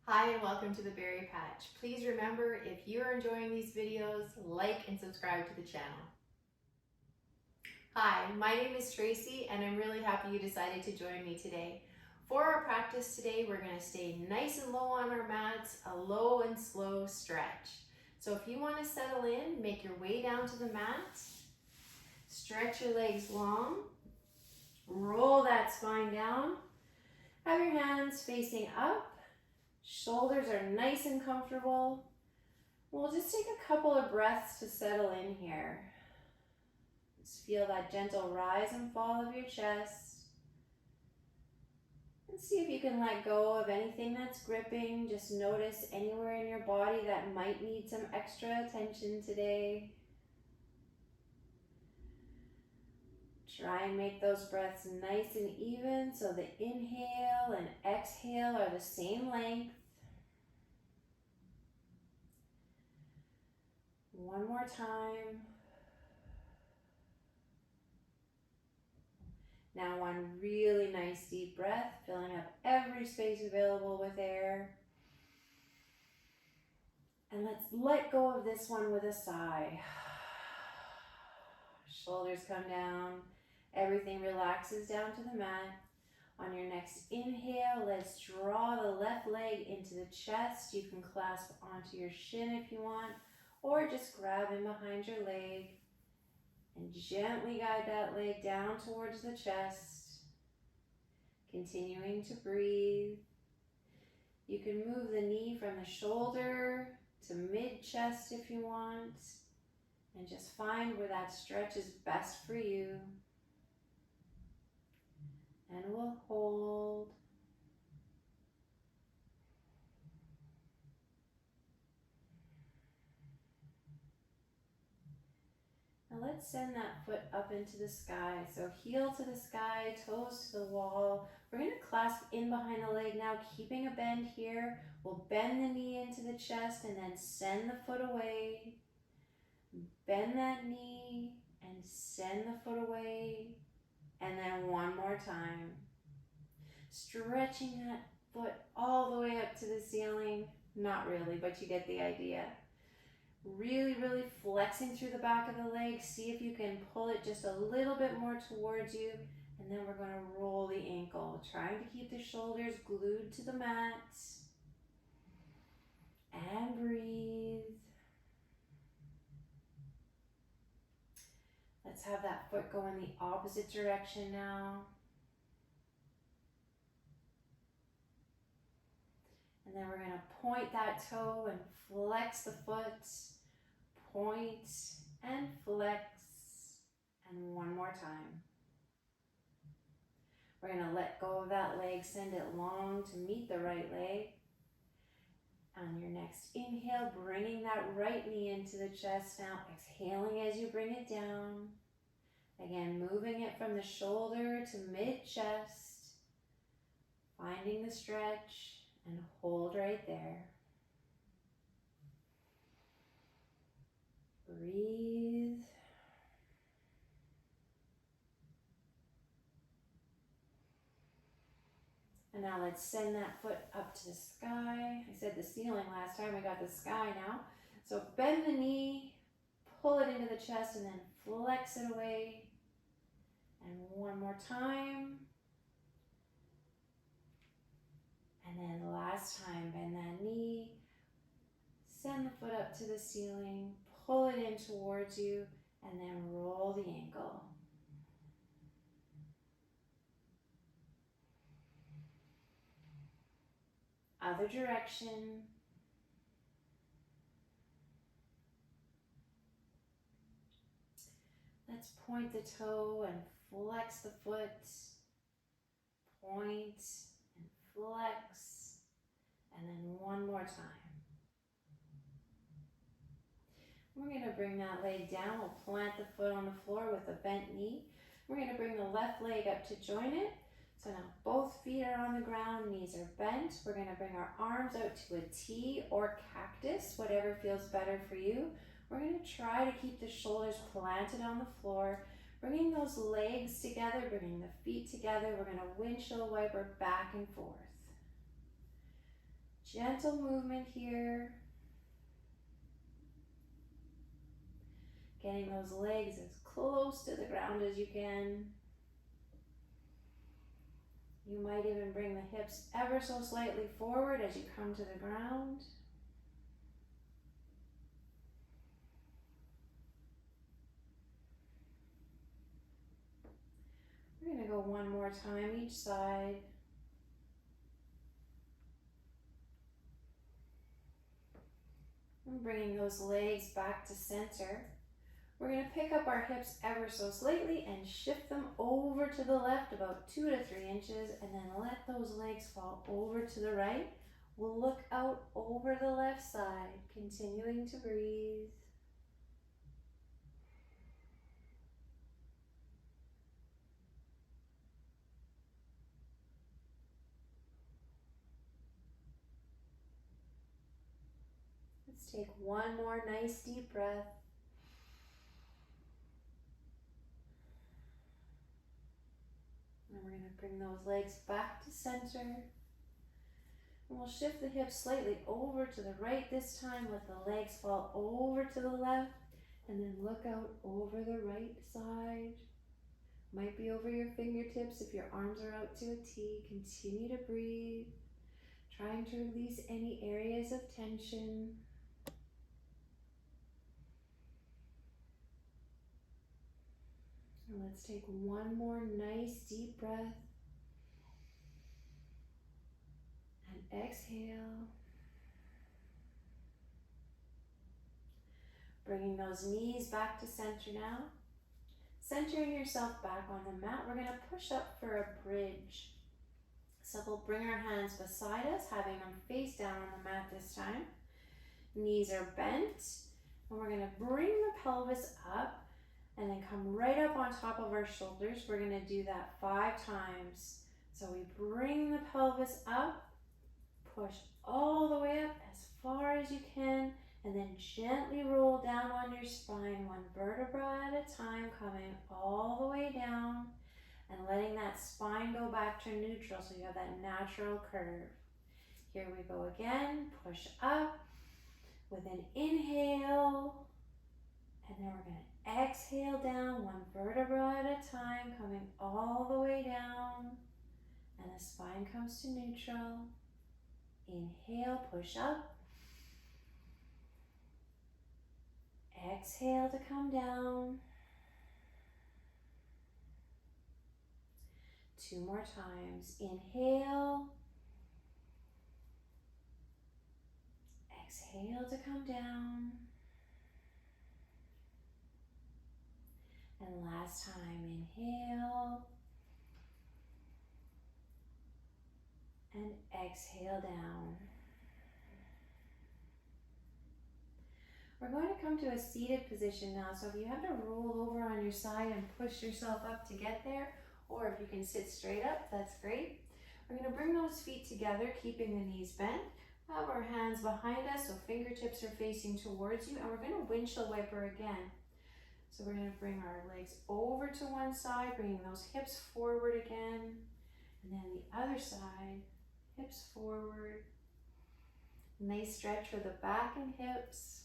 Hi and welcome to the Berry Patch. Please remember, if you're enjoying these videos, like and subscribe to the channel. Hi, my name is Tracy and I'm really happy you decided to join me today. For our practice today, we're going to stay nice and low on our mats, a low and slow stretch. So if you want to settle in, make your way down to the mat, stretch your legs long, roll that spine down, have your hands facing up, shoulders are nice and comfortable. We'll just take a couple of breaths to settle in here. Just feel that gentle rise and fall of your chest. And see if you can let go of anything that's gripping. Just notice anywhere in your body that might need some extra attention today. Try and make those breaths nice and even so the inhale and exhale are the same length. One more time. Now one really nice deep breath, filling up every space available with air. And let's let go of this one with a sigh. Shoulders come down, everything relaxes down to the mat. On your next inhale, let's draw the left leg into the chest. You can clasp onto your shin if you want, or just grab in behind your leg and gently guide that leg down towards the chest. Continuing to breathe. You can move the knee from the shoulder to mid-chest if you want, and just find where that stretch is best for you. And we'll hold. Now let's send that foot up into the sky. So heel to the sky, toes to the wall. We're going to clasp in behind the leg now, keeping a bend here. We'll bend the knee into the chest and then send the foot away. Bend that knee and send the foot away. And then one more time. Stretching that foot all the way up to the ceiling. Not really, but you get the idea. Really, really flexing through the back of the leg. See if you can pull it just a little bit more towards you. And then we're going to roll the ankle. Trying to keep the shoulders glued to the mat. And breathe. Let's have that foot go in the opposite direction now. And then we're going to point that toe and flex the foot. Point and flex. And one more time. We're going to let go of that leg, send it long to meet the right leg. On your next inhale, bringing that right knee into the chest now. Exhaling as you bring it down. Again, moving it from the shoulder to mid-chest. Finding the stretch and hold right there. Breathe. And now let's send that foot up to the sky. I said the ceiling last time, we got the sky now. So bend the knee, pull it into the chest, and then flex it away. And one more time. And then last time, bend that knee, send the foot up to the ceiling, pull it in towards you, and then roll the ankle. Other direction. Let's point the toe and flex the foot. Point and flex. And then one more time. We're going to bring that leg down. We'll plant the foot on the floor with a bent knee. We're going to bring the left leg up to join it. So now both feet are on the ground, knees are bent. We're going to bring our arms out to a T or cactus, whatever feels better for you. We're going to try to keep the shoulders planted on the floor, bringing those legs together, bringing the feet together. We're going to windshield wiper back and forth. Gentle movement here. Getting those legs as close to the ground as you can. You might even bring the hips ever so slightly forward as you come to the ground. We're going to go one more time each side. And bringing those legs back to center. We're going to pick up our hips ever so slightly and shift them over to the left about 2 to 3 inches, and then let those legs fall over to the right. We'll look out over the left side, continuing to breathe. Let's take one more nice deep breath. And we're going to bring those legs back to center. And we'll shift the hips slightly over to the right this time. Let the legs fall over to the left. And then look out over the right side. Might be over your fingertips if your arms are out to a T. Continue to breathe. Trying to release any areas of tension. And let's take one more nice deep breath. And exhale. Bringing those knees back to center now. Centering yourself back on the mat, we're going to push up for a bridge. So we'll bring our hands beside us, having them face down on the mat this time. Knees are bent, and we're going to bring the pelvis up and then come right up on top of our shoulders. We're going to do that 5 times. So we bring the pelvis up, push all the way up as far as you can, and then gently roll down on your spine, 1 vertebra at a time, coming all the way down and letting that spine go back to neutral so you have that natural curve. Here we go again, push up with an inhale, and then we're going to exhale down, 1 vertebra at a time, coming all the way down, and the spine comes to neutral. Inhale, push up. Exhale to come down. 2 more times. Inhale. Exhale to come down. And last time, inhale. And exhale down. We're going to come to a seated position now, so if you have to roll over on your side and push yourself up to get there, or if you can sit straight up, that's great. We're going to bring those feet together, keeping the knees bent. Have our hands behind us, so fingertips are facing towards you, and we're going to windshield wiper again. So we're going to bring our legs over to one side, bringing those hips forward again, and then the other side, hips forward. Nice stretch for the back and hips.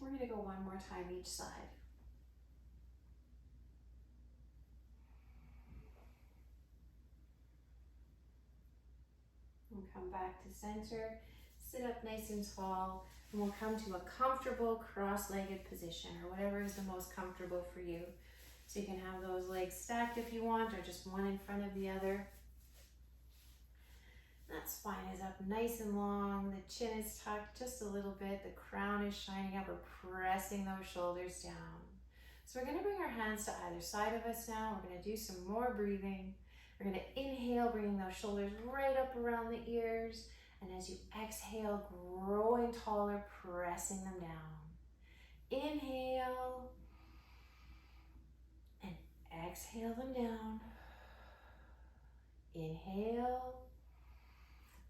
We're going to go one more time each side. And come back to center. Sit up nice and tall. And we'll come to a comfortable cross-legged position, or whatever is the most comfortable for you. So you can have those legs stacked if you want, or just one in front of the other. That spine is up nice and long. The chin is tucked just a little bit. The crown is shining up. We're pressing those shoulders down. So we're going to bring our hands to either side of us now. We're going to do some more breathing. We're going to inhale, bringing those shoulders right up around the ears. And as you exhale, growing taller, pressing them down. Inhale. And exhale them down. Inhale.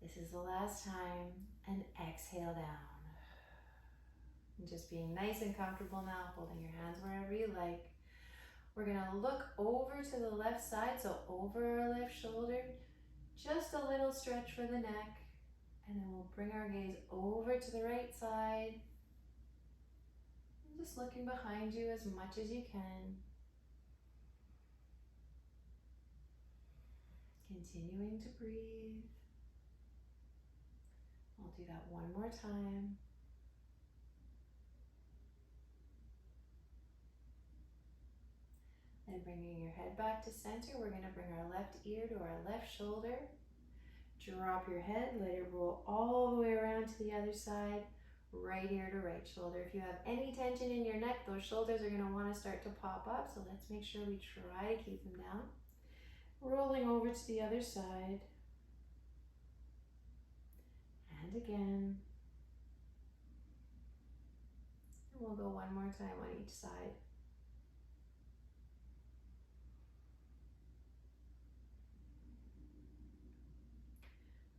This is the last time, and exhale down. Just being nice and comfortable now, holding your hands wherever you like. We're gonna look over to the left side, so over our left shoulder, just a little stretch for the neck, and then we'll bring our gaze over to the right side. And just looking behind you as much as you can. Continuing to breathe. I'll do that one more time. Then bringing your head back to center, we're going to bring our left ear to our left shoulder. Drop your head, let it roll all the way around to the other side, right ear to right shoulder. If you have any tension in your neck, those shoulders are going to want to start to pop up, so let's make sure we try to keep them down. Rolling over to the other side. And again. And we'll go one more time on each side.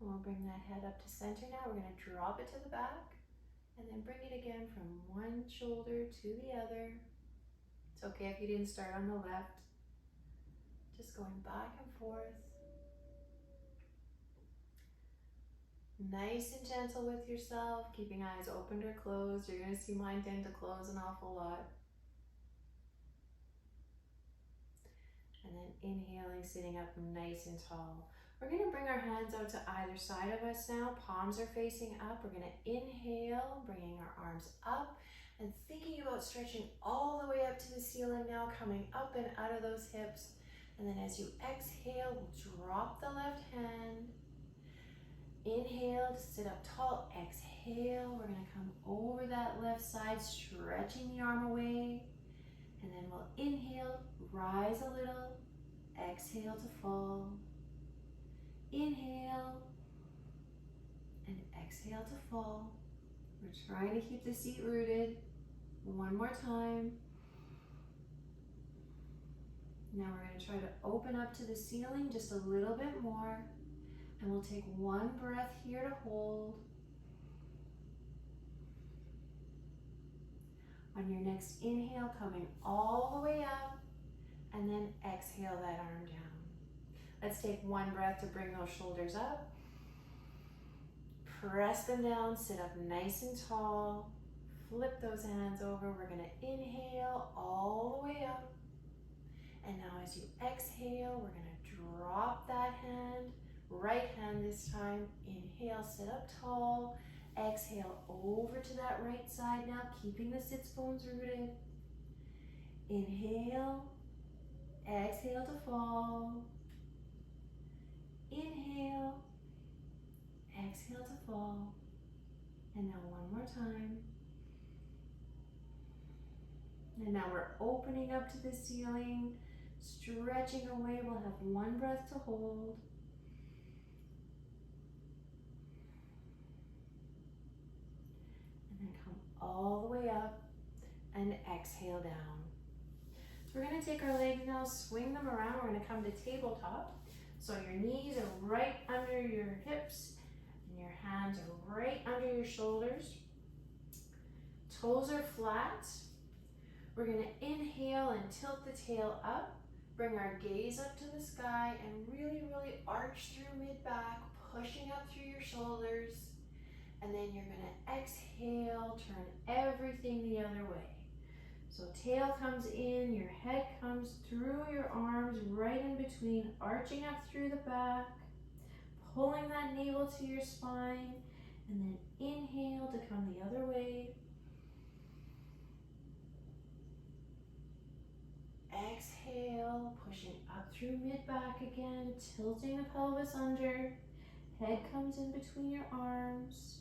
And we'll bring that head up to center now. We're going to drop it to the back and then bring it again from one shoulder to the other. It's okay if you didn't start on the left. Just going back and forth. Nice and gentle with yourself, keeping eyes open or closed. You're going to see mine tend to close an awful lot. And then inhaling, sitting up nice and tall. We're going to bring our hands out to either side of us now. Palms are facing up. We're going to inhale, bringing our arms up and thinking about stretching all the way up to the ceiling now, coming up and out of those hips. And then as you exhale, we'll drop the left hand. Inhale to sit up tall. Exhale, we're going to come over that left side, stretching the arm away. And then we'll inhale, rise a little. Exhale to fall. Inhale and exhale to fall. We're trying to keep the seat rooted. One more time. Now we're going to try to open up to the ceiling just a little bit more. And we'll take one breath here to hold. On your next inhale, coming all the way up. And then exhale that arm down. Let's take one breath to bring those shoulders up. Press them down, sit up nice and tall. Flip those hands over. We're going to inhale all the way up. And now as you exhale, we're going to drop that hand. Right hand this time. Inhale, sit up tall. Exhale over to that right side now, keeping the sits bones rooted. Inhale. Exhale to fall. Inhale. Exhale to fall. And now one more time. And now we're opening up to the ceiling, stretching away. We'll have one breath to hold. And then come all the way up and exhale down. So we're going to take our legs now, swing them around. We're going to come to tabletop. So your knees are right under your hips and your hands are right under your shoulders. Toes are flat. We're going to inhale and tilt the tail up. Bring our gaze up to the sky and really, really arch through mid-back, pushing up through your shoulders. And then you're going to exhale, turn everything the other way. So tail comes in, your head comes through your arms, right in between, arching up through the back, pulling that navel to your spine, and then inhale to come the other way. Exhale, pushing up through mid-back again, tilting the pelvis under, head comes in between your arms.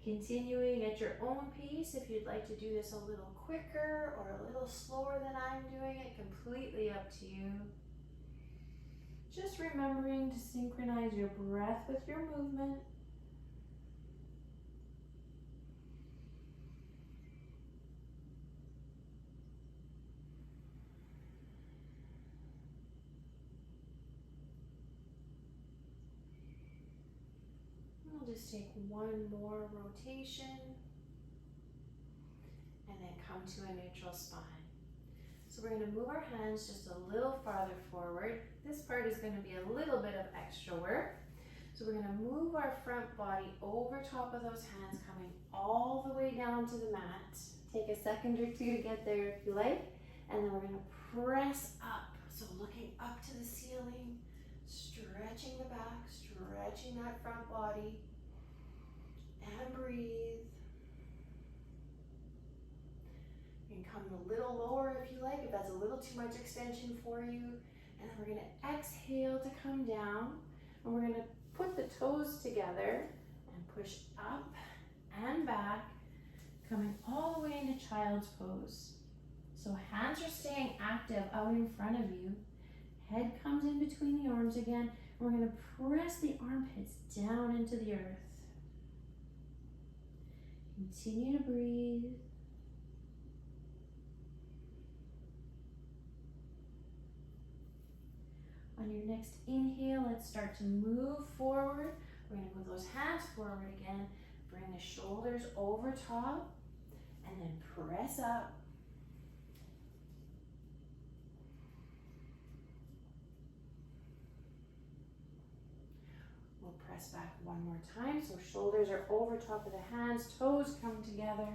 Continuing at your own pace. If you'd like to do this a little quicker or a little slower than I'm doing it, completely up to you. Just remembering to synchronize your breath with your movement. We'll just take one more rotation. and then come to a neutral spine. So we're going to move our hands just a little farther forward. This part is going to be a little bit of extra work. So we're going to move our front body over top of those hands, coming all the way down to the mat. Take a second or two to get there if you like. And then we're going to press up. So looking up to the ceiling, stretching the back, stretching that front body. And breathe. You can come a little lower if you like, if that's a little too much extension for you. And then we're going to exhale to come down. And we're going to put the toes together and push up and back, coming all the way into child's pose. So hands are staying active out in front of you. Head comes in between the arms again. And we're going to press the armpits down into the earth. Continue to breathe. On your next inhale, let's start to move forward. We're going to move those hands forward again. Bring the shoulders over top and then press up. We'll press back one more time. So shoulders are over top of the hands, toes come together,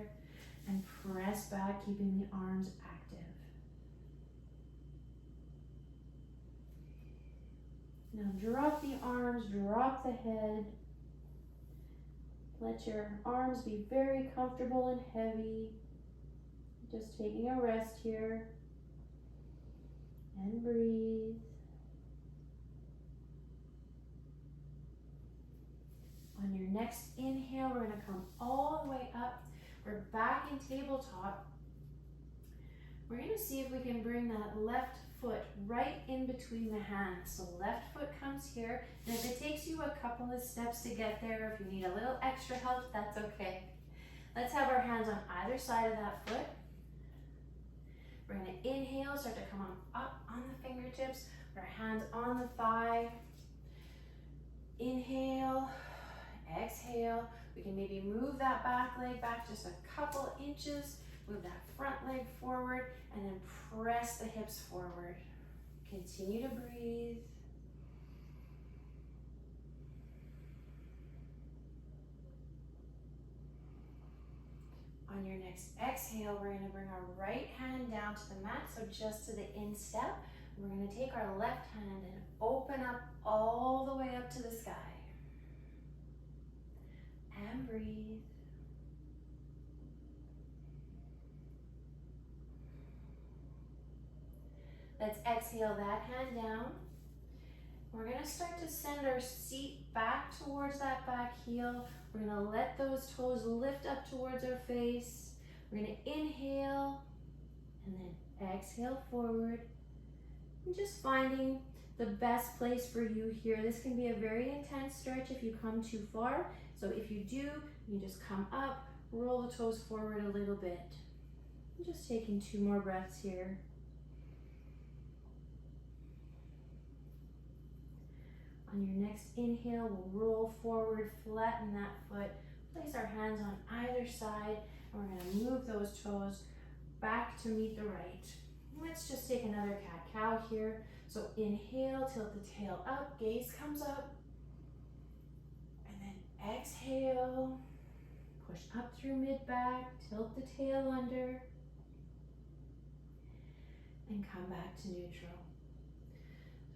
and press back, keeping the arms active. Now drop the arms, drop the head. Let your arms be very comfortable and heavy. Just taking a rest here. And breathe. On your next inhale, we're going to come all the way up. We're back in tabletop. We're going to see if we can bring that left foot right in between the hands. So left foot comes here, and if it takes you a couple of steps to get there, if you need a little extra help, that's okay. Let's have our hands on either side of that foot. We're going to inhale, start to come on up on the fingertips, our hands on the thigh. Inhale, exhale. We can maybe move that back leg back just a couple inches. Move that front leg forward and then press the hips forward. Continue to breathe. On your next exhale, we're going to bring our right hand down to the mat, so just to the instep. We're going to take our left hand and open up all the way up to the sky. And breathe. Let's exhale that hand down. We're going to start to send our seat back towards that back heel. We're going to let those toes lift up towards our face. We're going to inhale and then exhale forward. And just finding the best place for you here. This can be a very intense stretch if you come too far. So if you do, you just come up, roll the toes forward a little bit. I'm just taking 2 more breaths here. On your next inhale, we'll roll forward, flatten that foot, place our hands on either side, and we're going to move those toes back to meet the right. Let's just take another cat-cow here. So inhale, tilt the tail up, gaze comes up, and then exhale, push up through mid-back, tilt the tail under, and come back to neutral.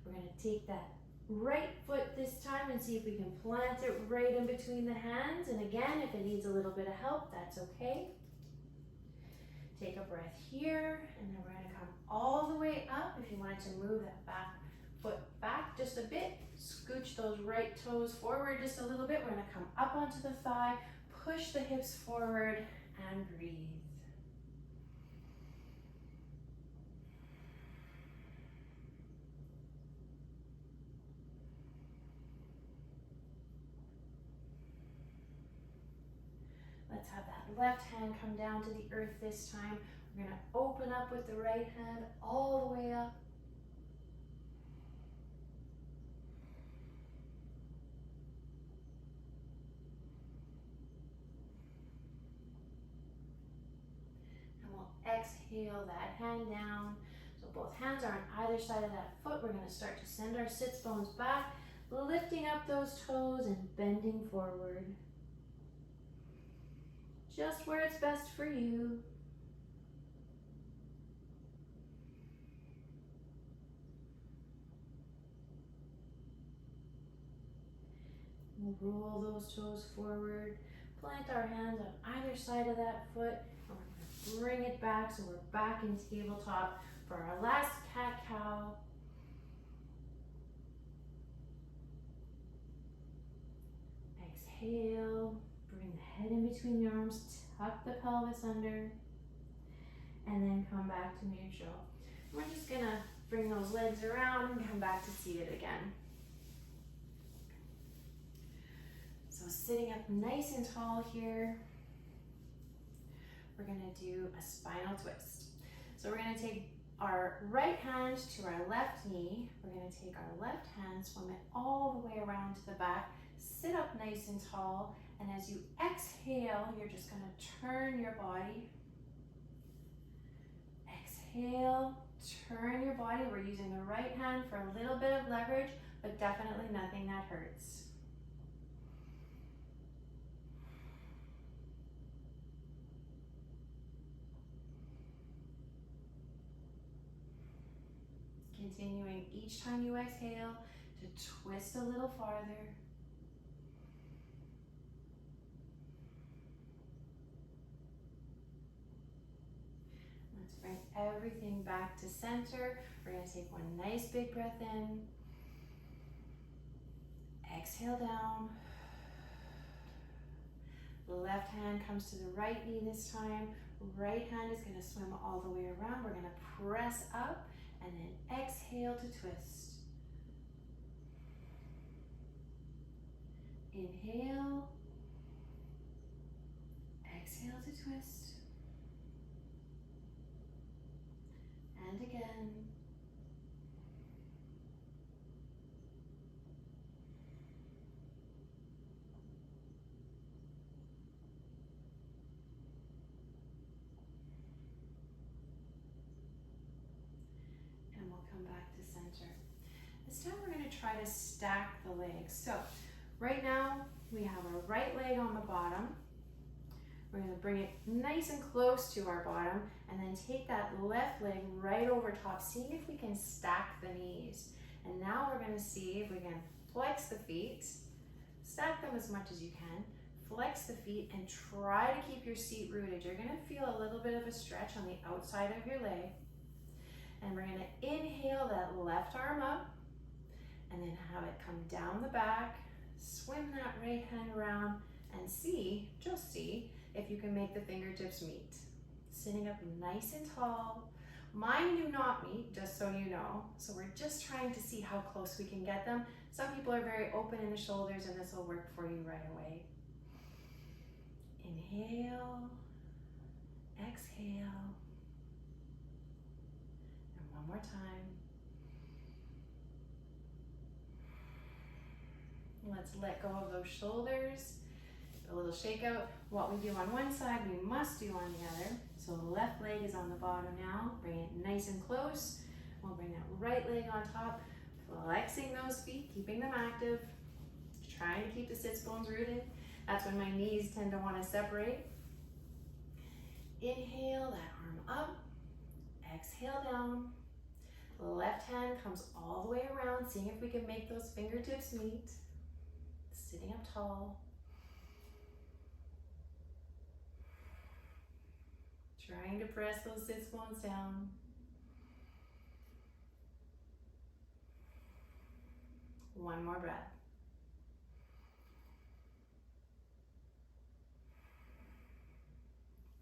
So we're going to take that right foot this time and see if we can plant it right in between the hands. And again, if it needs a little bit of help, that's okay. Take a breath here, and then we're going to come all the way up. If you wanted to move that back foot back just a bit, scooch those right toes forward just a little bit. We're going to come up onto the thigh, push the hips forward, and breathe. Let's have that left hand come down to the earth this time. We're going to open up with the right hand all the way up. exhale that hand down. So both hands are on either side of that foot. We're going to start to send our sits bones back, lifting up those toes and bending forward. Just where it's best for you. We'll roll those toes forward, plant our hands on either side of that foot, and we're going to bring it back so we're back in tabletop for our last cat-cow. Exhale, bring the head in between the arms, tuck the pelvis under, and then come back to neutral. We're just going to bring those legs around and come back to seated again. So sitting up nice and tall here, we're going to do a spinal twist. So we're going to take our right hand to our left knee. We're going to take our left hand, swim it all the way around to the back, sit up nice and tall, and as you exhale, you're just going to turn your body. Exhale, turn your body. We're using the right hand for a little bit of leverage, but definitely nothing that hurts. Continuing each time you exhale to twist a little farther. Let's bring everything back to center. We're going to take one nice big breath in. Exhale down. Left hand comes to the right knee this time. Right hand is going to swim all the way around. We're going to press up and then exhale to twist. Inhale. Exhale to twist. And again. And we'll come back to center. This time we're going to try to stack the legs. So right now we have our right leg on the bottom. We're going to bring it nice and close to our bottom and then take that left leg right over top, seeing if we can stack the knees. And now we're going to see if we can flex the feet, stack them as much as you can, flex the feet and try to keep your seat rooted. You're going to feel a little bit of a stretch on the outside of your leg. And we're going to inhale that left arm up and then have it come down the back, swim that right hand around and see, just see, if you can make the fingertips meet. Sitting up nice and tall. Mine do not meet, just so you know. So we're just trying to see how close we can get them. Some people are very open in the shoulders and this will work for you right away. Inhale, exhale. And one more time. Let's let go of those shoulders. A little shake out. What we do on one side, we must do on the other. So the left leg is on the bottom now. Bring it nice and close. We'll bring that right leg on top, flexing those feet, keeping them active, trying to keep the sits bones rooted. That's when my knees tend to want to separate. Inhale that arm up, exhale down. Left hand comes all the way around, seeing if we can make those fingertips meet. Sitting up tall. Trying to press those sits bones down. One more breath.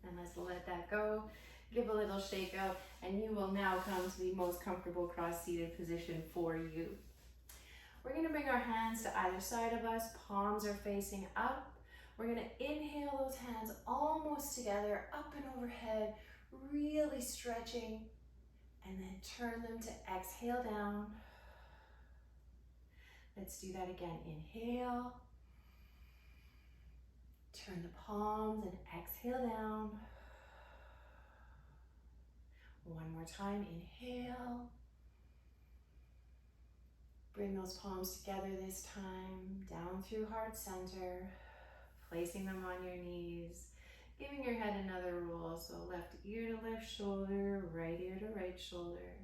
And let's let that go. Give a little shake out, and you will now come to the most comfortable cross-seated position for you. We're going to bring our hands to either side of us. Palms are facing up. We're going to inhale those hands almost together, up and overhead, really stretching, and then turn them to exhale down. Let's do that again. Inhale, turn the palms and exhale down. One more time, inhale. Bring those palms together this time, down through heart center, placing them on your knees, giving your head another roll. So left ear to left shoulder, right ear to right shoulder,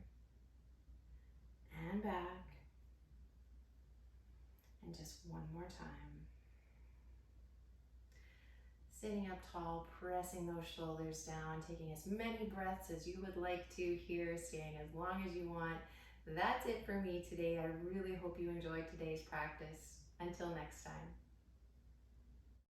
and back. And just one more time. Sitting up tall, pressing those shoulders down, taking as many breaths as you would like to here, staying as long as you want. That's it for me today. I really hope you enjoyed today's practice. Until next time.